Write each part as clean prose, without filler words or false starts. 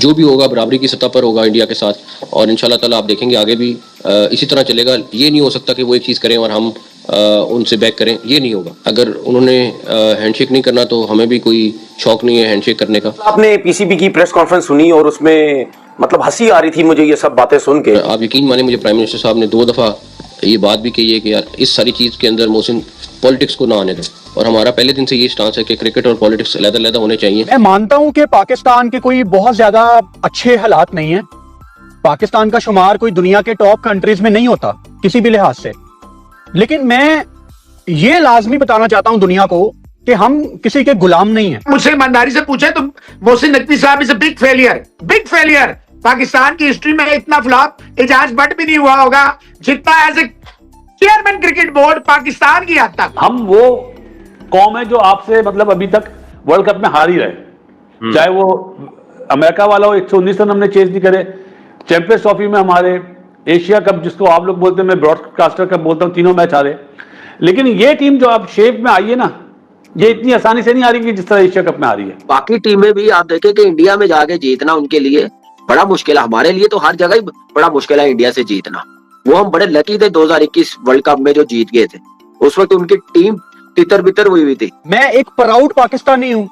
जो भी होगा बराबरी की सतह पर होगा इंडिया के साथ, और इंशाल्लाह ताला आप देखेंगे आगे भी इसी तरह चलेगा। ये नहीं हो सकता कि वो एक चीज़ करें और हम उनसे बैक करें, ये नहीं होगा। अगर उन्होंने हैंडशेक नहीं करना तो हमें भी कोई शौक नहीं है हैंडशेक करने का। आपने पीसीबी की प्रेस कॉन्फ्रेंस सुनी और उसमें मतलब हंसी आ रही थी मुझे ये सब बातें सुन के। आप यकीन माने मुझे प्राइम मिनिस्टर साहब ने 2 दफ़ा ये बात भी कही है कि यार इस सारी चीज़ के अंदर मोहसिन पॉलिटिक्स को ना आने दें, और हमारा पहले दिन से ये स्टांस है कि क्रिकेट और पॉलिटिक्स अलग-अलग होने चाहिए। मैं मानता हूं कि पाकिस्तान के कोई बहुत ज्यादा अच्छे हालात नहीं है। पाकिस्तान का शुमार कोई दुनिया के टॉप कंट्रीज में नहीं होता किसी भी लिहाज से, लेकिन मैं ये लाजमी बताना चाहता हूं दुनिया को कि हम किसी के गुलाम नहीं है। मुझसे ईमानदारी से पूछे तो मोहसिन नकवी साहब is a big failure. Pakistan की हिस्ट्री में इतना फ्लॉप एजाज बट भी नहीं हुआ होगा जितना as a chairman cricket board Pakistan की हद तक। हम वो कौम है जो आपसे मतलब अभी तक वर्ल्ड कप में हार ही रहे, चाहे वो अमेरिका वाला हो, 119 रन हमने चेज नहीं करे, चैंपियंस ट्रॉफी में हमारे, एशिया कप जिसको आप लोग बोलते हैं, मैं ब्रॉडकास्टर कप बोलता हूं, तीनों मैच हारे। लेकिन ये टीम जो अब शेप में आई है ना, ये इतनी आसानी से नहीं आ रही जिस तरह एशिया कप में आ रही है। बाकी टीमें भी आप देखें कि इंडिया में जाके जीतना उनके लिए बड़ा मुश्किल है, हमारे लिए तो हर जगह ही बड़ा मुश्किल है इंडिया से जीतना। वो हम बड़े लकी थे 2021 वर्ल्ड कप में जो जीत गए थे, उस वक्त उनकी टीम तितर बितर हुई थी। मैं एक प्राउड पाकिस्तानी हूं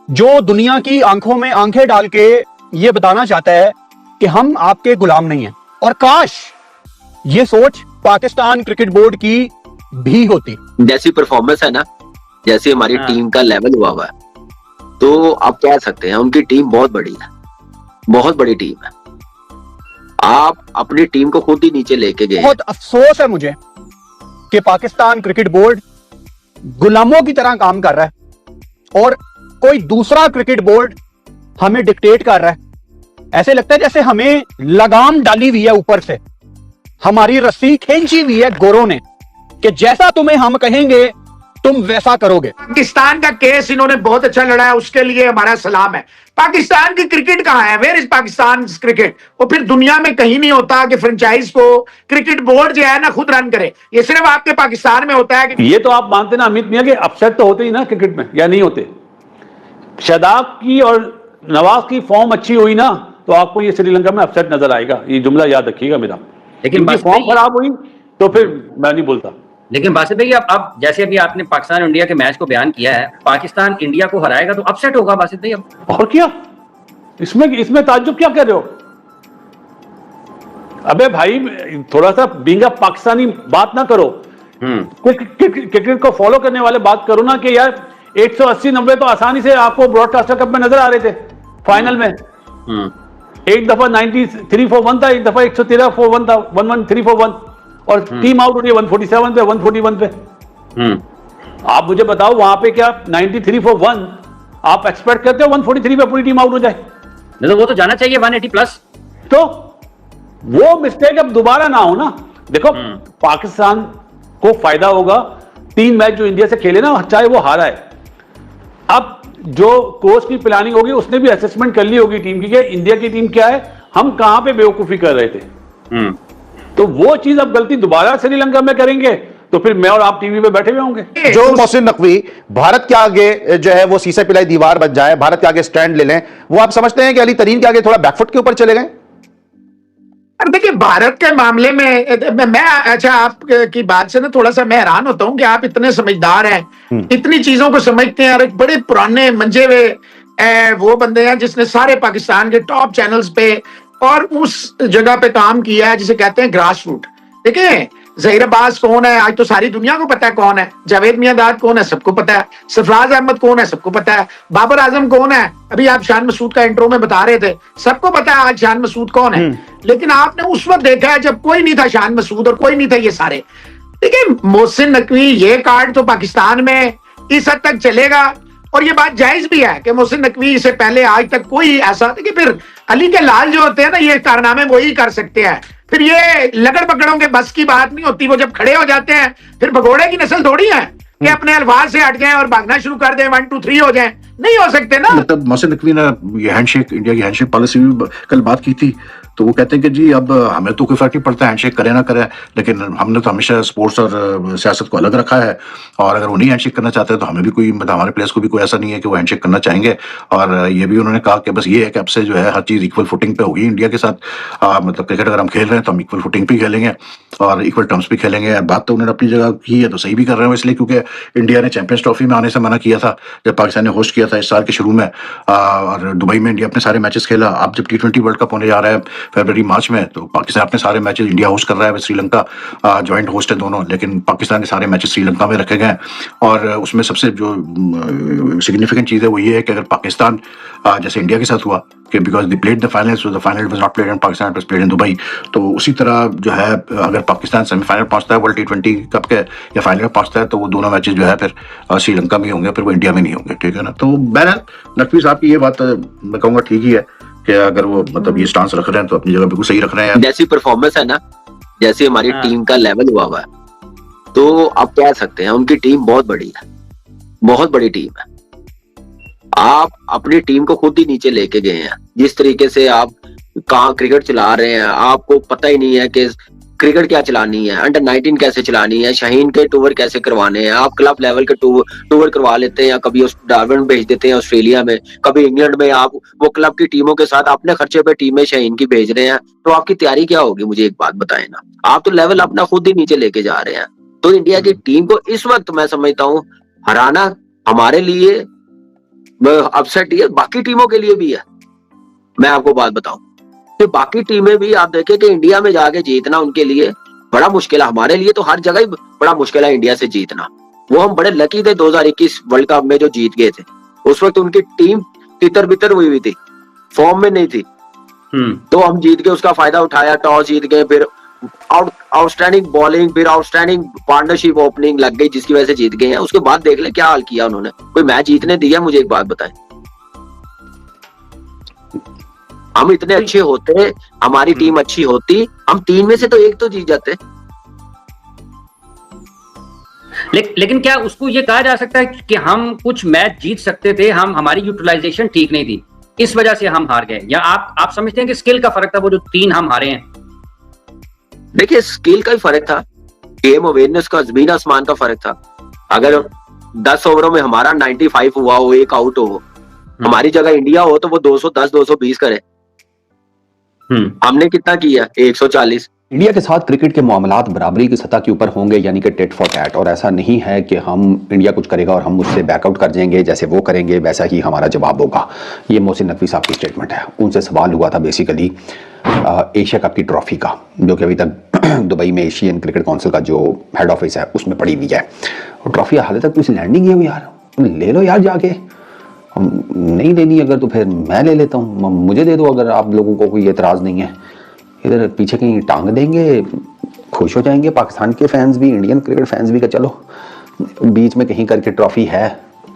जो दुनिया की आंखों में आंखें डाल के ये बताना चाहता है कि हम आपके गुलाम नहीं हैं, और काश ये सोच पाकिस्तान क्रिकेट बोर्ड की भी होती। जैसी परफॉर्मेंस है ना, जैसी हमारी टीम का लेवल हुआ है, तो आप कह सकते हैं उनकी टीम बहुत बड़ी है, बहुत बड़ी टीम है। आप अपनी टीम को खुद ही नीचे लेके गए। बहुत अफसोस है मुझे कि पाकिस्तान क्रिकेट बोर्ड गुलामों की तरह काम कर रहा है और कोई दूसरा क्रिकेट बोर्ड हमें डिक्टेट कर रहा है। ऐसे लगता है जैसे हमें लगाम डाली हुई है ऊपर से, हमारी रस्सी खींची हुई है गोरों ने कि जैसा तुम्हें हम कहेंगे तुम वैसा करोगे। पाकिस्तान का केस इन्होंने बहुत अच्छा लड़ा है, उसके लिए हमारा सलाम है। पाकिस्तान की क्रिकेट कहां है? Where is Pakistan cricket? वो फिर दुनिया में कहीं नहीं होता कि फ्रेंचाइज को क्रिकेट बोर्ड जो है ना खुद रन करे, ये सिर्फ आपके पाकिस्तान में होता है। ये तो आप मानते ना अमित मियां कि अपसेट तो होते ही ना क्रिकेट में, या नहीं होते? शादाब की और नवाज की फॉर्म अच्छी हुई ना तो आपको ये श्रीलंका में अपसेट नजर आएगा, ये जुमला याद रखिएगा मेरा। लेकिन फॉर्म खराब हुई तो फिर मैं नहीं बोलता। लेकिन बासित भाई अब जैसे अभी आपने पाकिस्तान इंडिया के मैच को बयान किया है, पाकिस्तान इंडिया को हराएगा तो अपसेट होगा बासित भाई अब। और क्या इसमें ताज्जुब क्या कर रहे हो? अबे भाई थोड़ा सा बींगा पाकिस्तानी बात ना करो, क्रिकेट को फॉलो करने वाले बात करो ना कि यार 180-90 तो आसानी से आपको ब्रॉडकास्टर कप में नजर आ रहे थे फाइनल में। एक दफा 93 for 1 था, एक दफा 113 for 1 था, 113 for 1, और टीम आउट हो रही है 147 पे, 141 पे। आप मुझे बताओ वहां पे क्या 93 for 1 आप एक्सपेक्ट करते हो 143 पे पूरी टीम आउट हो जाए? तो वो तो जाना चाहिए 180 प्लस। तो वो मिस्टेक अब दोबारा ना हो ना। देखो पाकिस्तान को फायदा होगा, 3 मैच जो इंडिया से खेले ना, चाहे वो हारा है, अब जो कोच की प्लानिंग होगी उसने भी असेसमेंट कर ली होगी टीम की कि इंडिया की टीम क्या है, हम कहां पे बेवकूफी कर रहे थे। तो वो चीज अब गलती दोबारा श्रीलंका में करेंगे तो फिर मैं और आप टीवी पे बैठे हुए होंगे। जो मोहसिन नकवी भारत के आगे जो है वो सीसे पिलाई दीवार बन जाए, भारत के आगे स्टैंड ले लें, वो आप समझते हैं कि अली तरीन के आगे थोड़ा बैकफुट के ऊपर चले गए? देखिए भारत के मामले में मैं अच्छा आपकी बात से ना थोड़ा सा मैं हैरान होता हूं कि आप इतने समझदार हैं, इतनी चीजों को समझते हैं, और एक बड़े पुराने मंजे हुए वो बंदे हैं जिसने सारे पाकिस्तान के टॉप चैनल्स पे और उस जगह पे काम किया है जिसे कहते हैं ग्रास रूट। देखिए ज़हीर अब्बास कौन है आज तो सारी दुनिया को पता है कौन है, जावेद मियांदाद कौन है सबको पता है, सरफराज अहमद कौन है सबको पता है, बाबर आजम कौन है, अभी आप शान मसूद का इंट्रो में बता रहे थे, सबको पता है आज शान मसूद कौन है। लेकिन आपने उस वक्त देखा है जब कोई नहीं था शान मसूद और कोई नहीं था ये सारे। देखिए मोहसिन नकवी ये कार्ड तो पाकिस्तान में इस हद तक चलेगा, और ये बात जायज भी है कि मोहसिन नकवी से पहले आज तक कोई ऐसा कि फिर अली के लाल जो होते हैं ना ये कारनामे वही कर सकते हैं, फिर ये लगड़ पकड़ों के बस की बात नहीं होती। वो जब खड़े हो जाते हैं फिर भगोड़े की नस्ल थोड़ी है कि अपने अल्फाज से हट जाएं और भागना शुरू कर दें, 1 2 3 हो जाएं, नहीं हो सकते ना। मतलब मोहसिन नकवी ने ये हैंडशेक, इंडिया की हैंडशेक पॉलिसी भी कल बात की थी, तो वो कहते हैं कि जी अब हमें तो कोई फर्क नहीं पड़ता हैंडशेक करें ना करें, लेकिन हमने तो हमेशा स्पोर्ट्स और सियासत को अलग रखा है, और अगर वो नहीं हैंडशेक करना चाहते हैं तो हमें भी कोई, मतलब हमारे प्लेयर्स को भी कोई ऐसा नहीं है कि वो हैंडशेक करना चाहेंगे। और ये भी उन्होंने कहा कि बस ये है कि अब से जो है हर चीज़ इक्वल फुटिंग पे होगी इंडिया के साथ, मतलब क्रिकेट अगर हम खेल रहे हैं तो हम इक्वल फुटिंग पे खेलेंगे और इक्वल टर्म्स पे खेलेंगे। बात तो उन्होंने अपनी जगह की है, तो सही भी कर रहे हो इसलिए क्योंकि इंडिया ने चैंपियंस ट्रॉफी में आने से मना किया था जब पाकिस्तान ने होस्ट किया था इस साल के शुरू में, और दुबई में इंडिया अपने सारे मैचेस खेला। अब जब T20 वर्ल्ड कप होने जा रहा है फरवरी मार्च में, तो पाकिस्तान अपने सारे मैचेस, इंडिया होस्ट कर रहा है, श्रीलंका जॉइंट होस्ट है दोनों, लेकिन पाकिस्तान के सारे मैचेस श्रीलंका में रखे गए। और उसमें सबसे जो सिग्निफिकेंट चीज़ है वो ये है कि अगर पाकिस्तान जैसे इंडिया के साथ हुआ कि because they played the final, so the final was not played in Pakistan, it was played in Dubai, तो उसी तरह जो है अगर पाकिस्तान सेमीफाइनल पहुंचता है वर्ल्ड T20 कप के या फाइनल में पहुंचता है, तो वो दोनों मैचेस जो है फिर श्रीलंका में होंगे, फिर वो इंडिया में नहीं होंगे, ठीक है ना। तो बहरहाल नकवी साहब की ये बात मैं कहूँगा ठीक ही है कि अगर वो मतलब ये स्टांस रख रहे हैं तो अपनी जगह बिल्कुल सही रख रहे हैं। जैसी परफॉर्मेंस है ना, जैसे हमारी टीम का लेवल हुआ है, तो आप कह सकते हैं उनकी टीम बहुत बड़ी है, बहुत बड़ी टीम है। आप अपनी टीम को खुद ही नीचे लेके गए हैं। जिस तरीके से आप कहाँ क्रिकेट चला रहे हैं, आपको पता ही नहीं है कि क्रिकेट क्या चलानी है, अंडर 19 कैसे चलानी है, शाहीन के टूर कैसे करवाने हैं, आप क्लब लेवल के टूर करवा लेते हैं, या कभी उस डार्विन भेज देते हैं ऑस्ट्रेलिया में, कभी इंग्लैंड में, आप वो क्लब की टीमों के साथ अपने खर्चे पे टीमें शाहीन की भेज रहे हैं, तो आपकी तैयारी क्या होगी? मुझे एक बात बताएं ना, आप तो लेवल अपना खुद ही नीचे लेके जा रहे हैं। तो इंडिया की टीम को इस वक्त मैं समझता हूँ हराना हमारे लिए अपसेट है, बाकी टीमों के लिए भी है। मैं आपको बात बताऊं कि बाकी टीमें भी आप देखें कि इंडिया में जाके जीतना उनके लिए बड़ा मुश्किल है, हमारे लिए तो हर जगह ही बड़ा मुश्किल है इंडिया से जीतना। वो हम बड़े लकी थे 2021 वर्ल्ड कप में जो जीत गए थे, उस वक्त उनकी टीम तितर बितर हुई थी, फॉर्म में नहीं थी, तो हम जीत गए, उसका फायदा उठाया, टॉस जीत गए, फिर आउटस्टैंडिंग बॉलिंग, फिर आउटस्टैंडिंग पार्टनरशिप ओपनिंग लग गई जिसकी वजह से जीत गए हैं। उसके बाद देख ले क्या हाल किया उन्होंने, कोई मैच जीतने दिया? मुझे एक बात बताएं, हम इतने अच्छे होते, हमारी टीम अच्छी होती, हम 3 में से तो 1 तो जीत जाते। लेकिन क्या उसको ये कहा जा सकता है कि हम कुछ मैच जीत सकते थे, हमारी यूटिलाइजेशन ठीक नहीं थी, इस वजह से हम हार गए? या आप समझते हैं कि स्किल का फर्क था, वो जो 3 हम हारे हैं? देखिए स्किल का ही फर्क था, गेम अवेयरनेस का जमीन आसमान का फर्क था। अगर 10 ओवरों में हमारा 95 हुआ हो, 1 आउट हो, हमारी जगह इंडिया हो तो वो 210 220 करे। हमने कितना किया? 140। इंडिया के साथ क्रिकेट के मामलात बराबरी की सतह के ऊपर होंगे, यानी कि टेट फॉर टैट, और ऐसा नहीं है कि हम इंडिया कुछ करेगा और हम उससे बैकआउट कर जाएंगे, जैसे वो करेंगे वैसा ही हमारा जवाब होगा। ये मोहसिन नकवी साहब की स्टेटमेंट है। उनसे सवाल हुआ था बेसिकली एशिया कप की ट्रॉफी का, जो कि अभी तक दुबई में एशियन क्रिकेट काउंसिल का जो हेड ऑफिस है उसमें पड़ी हुई है। और ट्रॉफी हाल तक तो लैंडिंग है, यार ले लो यार जाके, नहीं लेनी अगर तो फिर मैं ले लेता हूँ, मुझे दे दो अगर आप लोगों को कोई एतराज़ नहीं है। इधर पीछे कहीं टांग देंगे, खुश हो जाएंगे पाकिस्तान के फैंस भी, इंडियन क्रिकेट फैंस भी, का चलो बीच में कहीं करके ट्रॉफी है,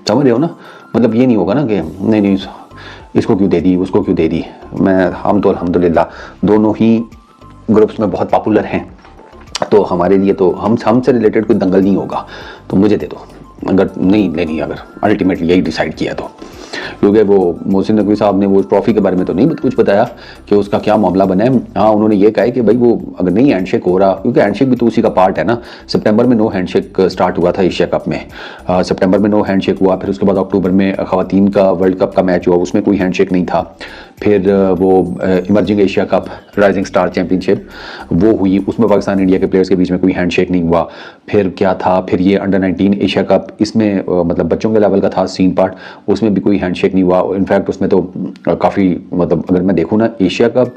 समझ रहे हो ना। मतलब ये नहीं होगा ना कि नहीं इसको क्यों दे दी, उसको क्यों दे दी। हम तो अल्हम्दुलिल्लाह दोनों ही ग्रुप्स में बहुत पॉपुलर हैं, तो हमारे लिए तो हमसे रिलेटेड कोई दंगल नहीं होगा, तो मुझे दे दो अगर नहीं लेनी, अगर अल्टीमेटली यही डिसाइड किया तो। क्योंकि वो मोहसिन नकवी साहब ने वो ट्रॉफी के बारे में तो नहीं कुछ बताया कि उसका क्या मामला बना है। हाँ, उन्होंने ये कहा है कि भाई वो अगर नहीं हैंडशेक हो रहा, क्योंकि हैंडशेक भी तो उसी का पार्ट है ना। सितंबर में नो हैंडशेक स्टार्ट हुआ था एशिया कप में, सितंबर में नो हैंडशेक हुआ, फिर उसके बाद अक्टूबर में ख़वातीन का वर्ल्ड कप का मैच हुआ, उसमें कोई हैंडशेक नहीं था। फिर वो emerging Asia cup rising star championship वो हुई, उसमें पाकिस्तान इंडिया के प्लेयर्स के बीच में कोई हैंडशेक नहीं हुआ। फिर क्या था, फिर ये अंडर 19 एशिया कप, इसमें मतलब बच्चों के लेवल का था सीन पार्ट, उसमें भी कोई हैंडशेक नहीं हुआ। इनफैक्ट उसमें तो काफ़ी मतलब अगर मैं देखूँ ना, एशिया कप,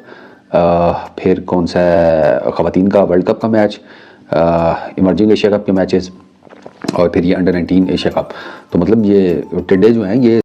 फिर कौन सा ख़वातीन का वर्ल्ड कप का मैच, इमर्जिंग एशिया कप के मैचेस, और फिर ये अंडर 19 एशिया कप, तो मतलब ये टिड्डे जो हैं ये